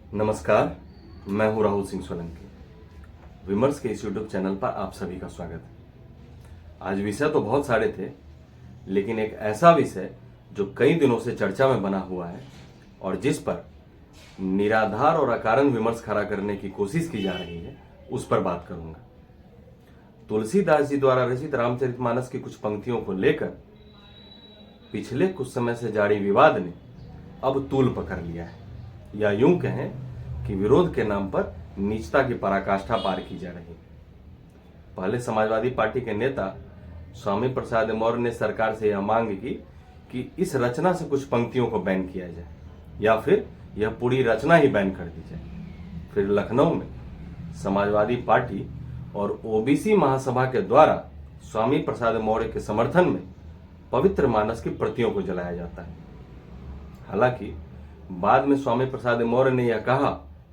नमस्कार, मैं हूं राहुल सिंह सोलंकी। विमर्श के इस यूट्यूब चैनल पर आप सभी का स्वागत है। आज विषय तो बहुत सारे थे, लेकिन एक ऐसा विषय जो कई दिनों से चर्चा में बना हुआ है और जिस पर निराधार और अकारण विमर्श खड़ा करने की कोशिश की जा रही है, उस पर बात करूंगा। तुलसीदास जी द्वारा रचित रामचरितमानस की कुछ पंक्तियों को लेकर पिछले कुछ समय से जारी विवाद ने अब तूल पकड़ लिया है, या यूं कहें कि विरोध के नाम पर नीचता की पराकाष्ठा पार की जा रही है। पहले समाजवादी पार्टी के नेता स्वामी प्रसाद मौर्य ने सरकार से यह मांग की कि इस रचना से कुछ पंक्तियों को बैन किया जाए या फिर यह पूरी रचना ही बैन कर दी जाए। फिर लखनऊ में समाजवादी पार्टी और ओबीसी महासभा के द्वारा स्वामी प्रसाद मौर्य के समर्थन में पवित्र मानस की प्रतियों को जलाया जाता है। हालांकि बाद में स्वामी प्रसाद मौर्य ने यह कहा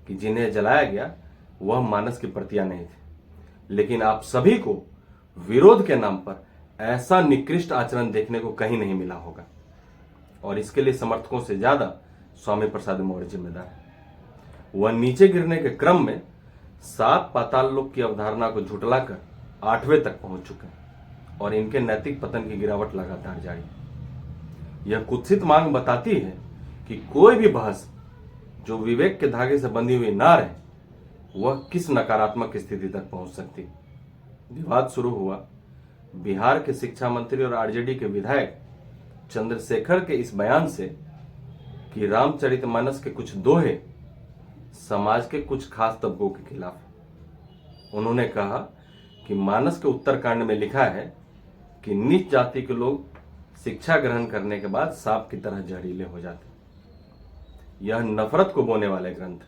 कि जिन्हें जलाया गया वह मानस की प्रतियां नहीं थी, लेकिन आप सभी को विरोध के नाम पर ऐसा निकृष्ट आचरण देखने को कहीं नहीं मिला होगा, और इसके लिए समर्थकों से ज्यादा स्वामी प्रसाद मौर्य जिम्मेदार है। वह नीचे गिरने के क्रम में 7 पाताल लोक की अवधारणा को झुटलाकर 8वें तक पहुंच चुके हैं और इनके नैतिक पतन की गिरावट लगातार जारी। यह कुत्सित मांग बताती है कि कोई भी बहस जो विवेक के धागे से बंधी हुई ना रहे, वह किस नकारात्मक स्थिति तक पहुंच सकती। विवाद शुरू हुआ बिहार के शिक्षा मंत्री और आरजेडी के विधायक चंद्रशेखर के इस बयान से कि रामचरितमानस के कुछ दोहे समाज के कुछ खास तबकों के खिलाफ है। उन्होंने कहा कि मानस के उत्तरकांड में लिखा है कि नीच जाति के लोग शिक्षा ग्रहण करने के बाद सांप की तरह जहरीले हो जाते। यह नफरत को बोने वाले ग्रंथ,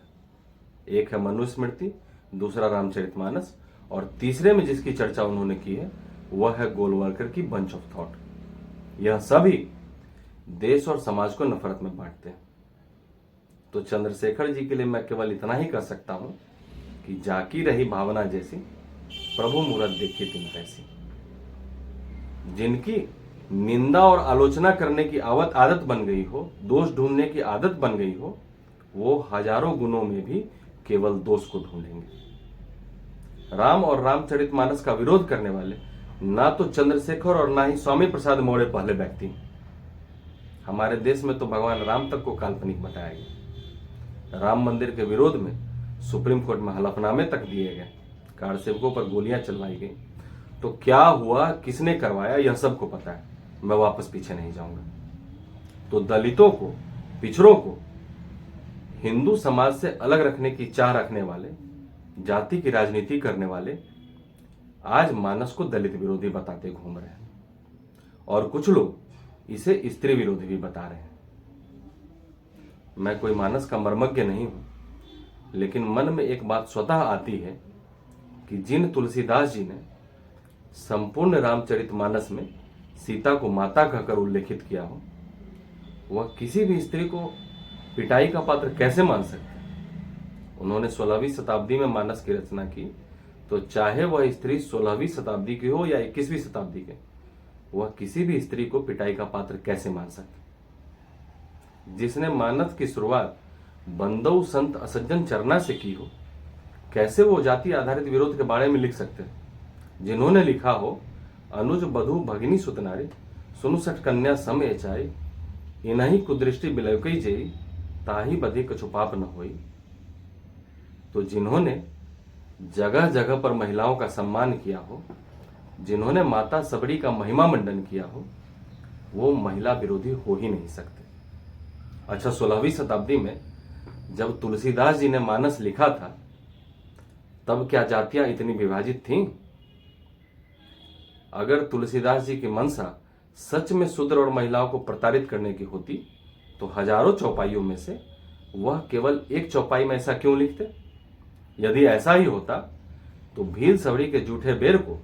एक है मनुस्मृति, दूसरा रामचरितमानस, और तीसरे में जिसकी चर्चा उन्होंने की है वह है गोलवलकर की बंच ऑफ थॉट। यह सभी देश और समाज को नफरत में बांटते हैं। तो चंद्रशेखर जी के लिए मैं केवल इतना ही कह सकता हूं कि जाकी रही भावना जैसी, प्रभु मूरत देखी तिन तैसी। जिनकी निंदा और आलोचना करने की आदत बन गई हो, दोष ढूंढने की आदत बन गई हो, वो हजारों गुणों में भी केवल दोष को ढूंढेंगे। राम और रामचरितमानस का विरोध करने वाले ना तो चंद्रशेखर और ना ही स्वामी प्रसाद मौर्य पहले व्यक्ति हैं। हमारे देश में तो भगवान राम तक को काल्पनिक बताया गया। राम मंदिर के विरोध में सुप्रीम कोर्ट में हलफनामे तक दिए गए, कार सेवकों पर गोलियां चलवाई गई। तो क्या हुआ, किसने करवाया, यह सबको पता है, मैं वापस पीछे नहीं जाऊंगा। तो दलितों को, पिछड़ों को हिंदू समाज से अलग रखने की चाह रखने वाले, जाति की राजनीति करने वाले आज मानस को दलित विरोधी बताते घूम रहे हैं, और कुछ लोग इसे स्त्री विरोधी भी बता रहे हैं। मैं कोई मानस का मर्मज्ञ नहीं हूं, लेकिन मन में एक बात स्वतः आती है कि जिन तुलसीदास जी ने संपूर्ण रामचरितमानस में सीता को माता कहकर उल्लेखित किया हो, वह किसी भी स्त्री को पिटाई का पात्र कैसे मान सकते। उन्होंने 16वीं शताब्दी में मानस की रचना की, तो चाहे वह स्त्री 16वीं शताब्दी की हो या 21वीं शताब्दी के, वह किसी भी स्त्री को पिटाई का पात्र कैसे मान सकते। जिसने मानस की शुरुआत बंदऊ संत असज्जन चरना से की हो, कैसे वो जाति आधारित विरोध के बारे में लिख सकते हैं। जिन्होंने लिखा हो अनुज बधु भगिनी सुतनारी, सुनु सठ कन्या सम एचाई, इनही कुदृष्टि बिलौकई जेई, ताही बधी कछुपाप न होई। तो जिन्होंने जगह जगह पर महिलाओं का सम्मान किया हो, जिन्होंने माता सबरी का महिमा मंडन किया हो, वो महिला विरोधी हो ही नहीं सकते। अच्छा, 16वीं शताब्दी में जब तुलसीदास जी ने मानस लिखा था, तब क्या जातियां इतनी विभाजित थीं? अगर तुलसीदास जी की मंशा सच में शूद्र और महिलाओं को प्रताड़ित करने की होती, तो हजारों चौपाइयों में से वह केवल एक चौपाई में ऐसा क्यों लिखते? यदि ऐसा ही होता तो भील सबरी के जूठे बेर को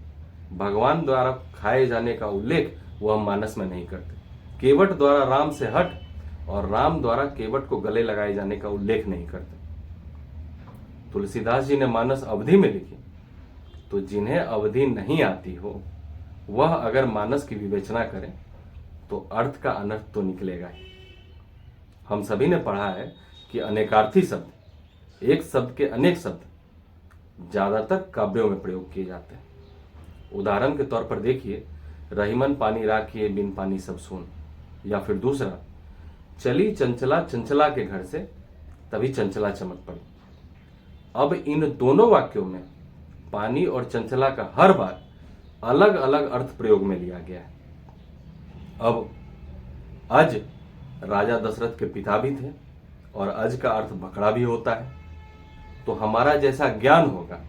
भगवान द्वारा खाए जाने का उल्लेख वह मानस में नहीं करते। केवट द्वारा राम से हट और राम द्वारा केवट को गले लगाए जाने का उल्लेख नहीं करते। तुलसीदास जी ने मानस अवधि में लिखी, तो जिन्हें अवधि नहीं आती हो वह अगर मानस की विवेचना करें तो अर्थ का अनर्थ तो निकलेगा ही। हम सभी ने पढ़ा है कि अनेकार्थी शब्द एक शब्द के अनेक शब्द ज्यादातर काव्यों में प्रयोग किए जाते हैं। उदाहरण के तौर पर देखिए, रहीमन पानी राखिए बिन पानी सब सून, या फिर दूसरा, चली चंचला चंचला के घर से तभी चंचला चमक पड़ी। अब इन दोनों वाक्यों में पानी और चंचला का हर बार अलग अलग अर्थ प्रयोग में लिया गया है। अब अज राजा दशरथ के पिता भी थे और अज का अर्थ बकरा भी होता है। तो हमारा जैसा ज्ञान होगा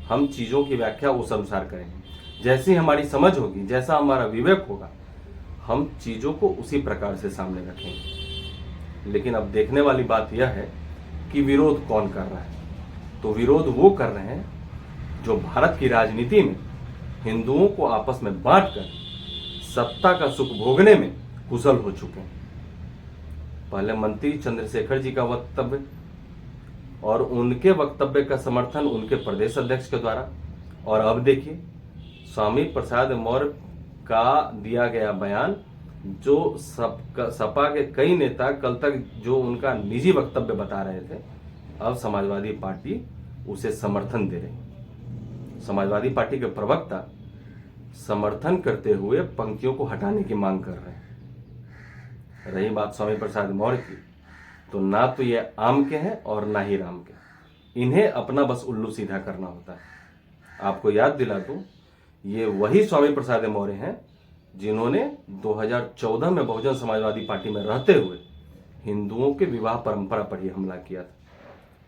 हम चीजों की व्याख्या उस अनुसार करेंगे, जैसी हमारी समझ होगी, जैसा हमारा विवेक होगा हम चीजों को उसी प्रकार से सामने रखेंगे। लेकिन अब देखने वाली बात यह है कि विरोध कौन कर रहा है। तो विरोध वो कर रहे हैं जो भारत की राजनीति में हिंदुओं को आपस में बांटकर सत्ता का सुख भोगने में कुशल हो चुके हैं। पहले मंत्री चंद्रशेखर जी का वक्तव्य और उनके वक्तव्य का समर्थन उनके प्रदेश अध्यक्ष के द्वारा, और अब देखिए स्वामी प्रसाद मौर्य का दिया गया बयान, जो सपा के कई नेता कल तक जो उनका निजी वक्तव्य बता रहे थे, अब समाजवादी पार्टी उसे समर्थन दे रही। समाजवादी पार्टी के प्रवक्ता समर्थन करते हुए पंक्तियों को हटाने की मांग कर रहे हैं। रही बात स्वामी प्रसाद मौर्य की, तो ना तो ये आम के हैं और ना ही राम के, इन्हें अपना बस उल्लू सीधा करना होता है। आपको याद दिला दूं, ये वही स्वामी प्रसाद मौर्य हैं जिन्होंने 2014 में बहुजन समाजवादी पार्टी में रहते हुए हिंदुओं के विवाह परंपरा पर ही हमला किया था।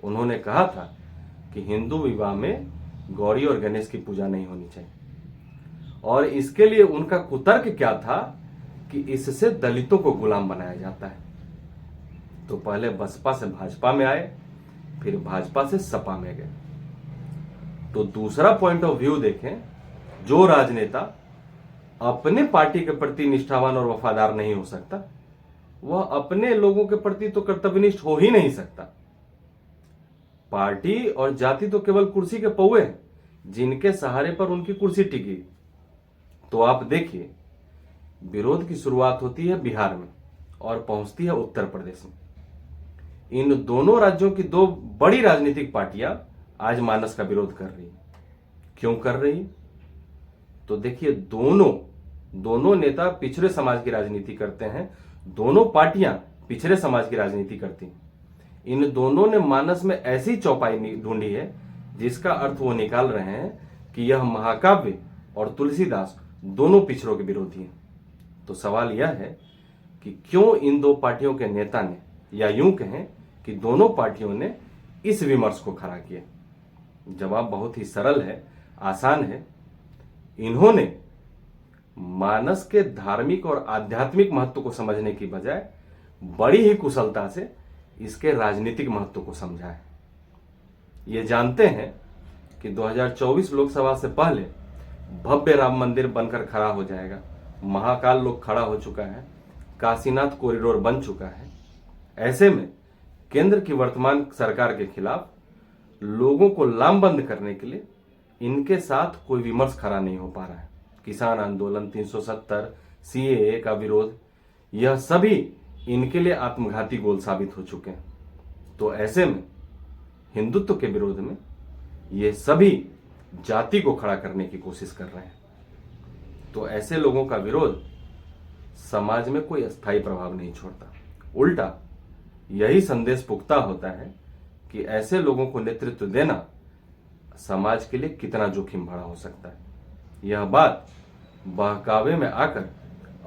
उन्होंने कहा था कि हिंदू विवाह में गौरी और गणेश की पूजा नहीं होनी चाहिए, और इसके लिए उनका कुतर्क क्या था कि इससे दलितों को गुलाम बनाया जाता है। तो पहले बसपा से भाजपा में आए, फिर भाजपा से सपा में गए। तो दूसरा पॉइंट ऑफ व्यू देखें, जो राजनेता अपने पार्टी के प्रति निष्ठावान और वफादार नहीं हो सकता, वह अपने लोगों के प्रति तो कर्तव्यनिष्ठ हो ही नहीं सकता। पार्टी और जाति तो केवल कुर्सी के पौए हैं जिनके सहारे पर उनकी कुर्सी टिकी। तो आप देखिए, विरोध की शुरुआत होती है बिहार में और पहुंचती है उत्तर प्रदेश में। इन दोनों राज्यों की दो बड़ी राजनीतिक पार्टियां आज मानस का विरोध कर रही है। क्यों कर रही है? तो देखिए, दोनों नेता पिछड़े समाज की राजनीति करते हैं, दोनों पार्टियां पिछड़े समाज की राजनीति करती हैं। इन दोनों ने मानस में ऐसी चौपाई ढूंढी है जिसका अर्थ वो निकाल रहे हैं कि यह महाकाव्य और तुलसीदास दोनों पिछड़ों के विरोधी हैं। तो सवाल यह है कि क्यों इन दो पार्टियों के नेता ने, या यूं कहें कि दोनों पार्टियों ने इस विमर्श को खड़ा किया? जवाब बहुत ही सरल है, आसान है। इन्होंने मानस के धार्मिक और आध्यात्मिक महत्व को समझने की बजाय बड़ी ही कुशलता से इसके राजनीतिक महत्व को समझा है। ये जानते हैं कि 2024 लोकसभा से पहले भव्य राम मंदिर बनकर खड़ा हो जाएगा, महाकाल लोक खड़ा हो चुका है, काशीनाथ कॉरिडोर बन चुका है। ऐसे में केंद्र की वर्तमान सरकार के खिलाफ लोगों को लामबंद करने के लिए इनके साथ कोई विमर्श खड़ा नहीं हो पा रहा है। किसान आंदोलन, 370, सीएए का विरोध, यह सभी इनके लिए आत्मघाती गोल साबित हो चुके हैं। तो ऐसे में हिंदुत्व के विरोध में ये सभी जाति को खड़ा करने की कोशिश कर रहे हैं। तो ऐसे लोगों का विरोध समाज में कोई अस्थायी प्रभाव नहीं छोड़ता, उल्टा यही संदेश पुख्ता होता है कि ऐसे लोगों को नेतृत्व देना समाज के लिए कितना जोखिम भरा हो सकता है। यह बात बहकावे में आकर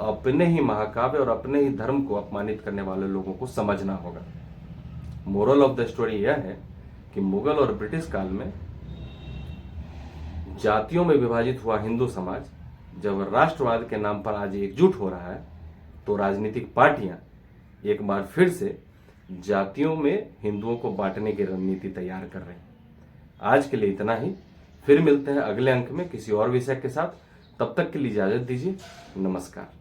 अपने ही महाकाव्य और अपने ही धर्म को अपमानित करने वाले लोगों को समझना होगा। मोरल ऑफ द स्टोरी यह है कि मुगल और ब्रिटिश काल में जातियों में विभाजित हुआ हिंदू समाज जब राष्ट्रवाद के नाम पर आज एकजुट हो रहा है, तो राजनीतिक पार्टियां एक बार फिर से जातियों में हिंदुओं को बांटने की रणनीति तैयार कर रहे हैं। आज के लिए इतना ही, फिर मिलते हैं अगले अंक में किसी और विषय के साथ। तब तक के लिए इजाजत दीजिए। नमस्कार।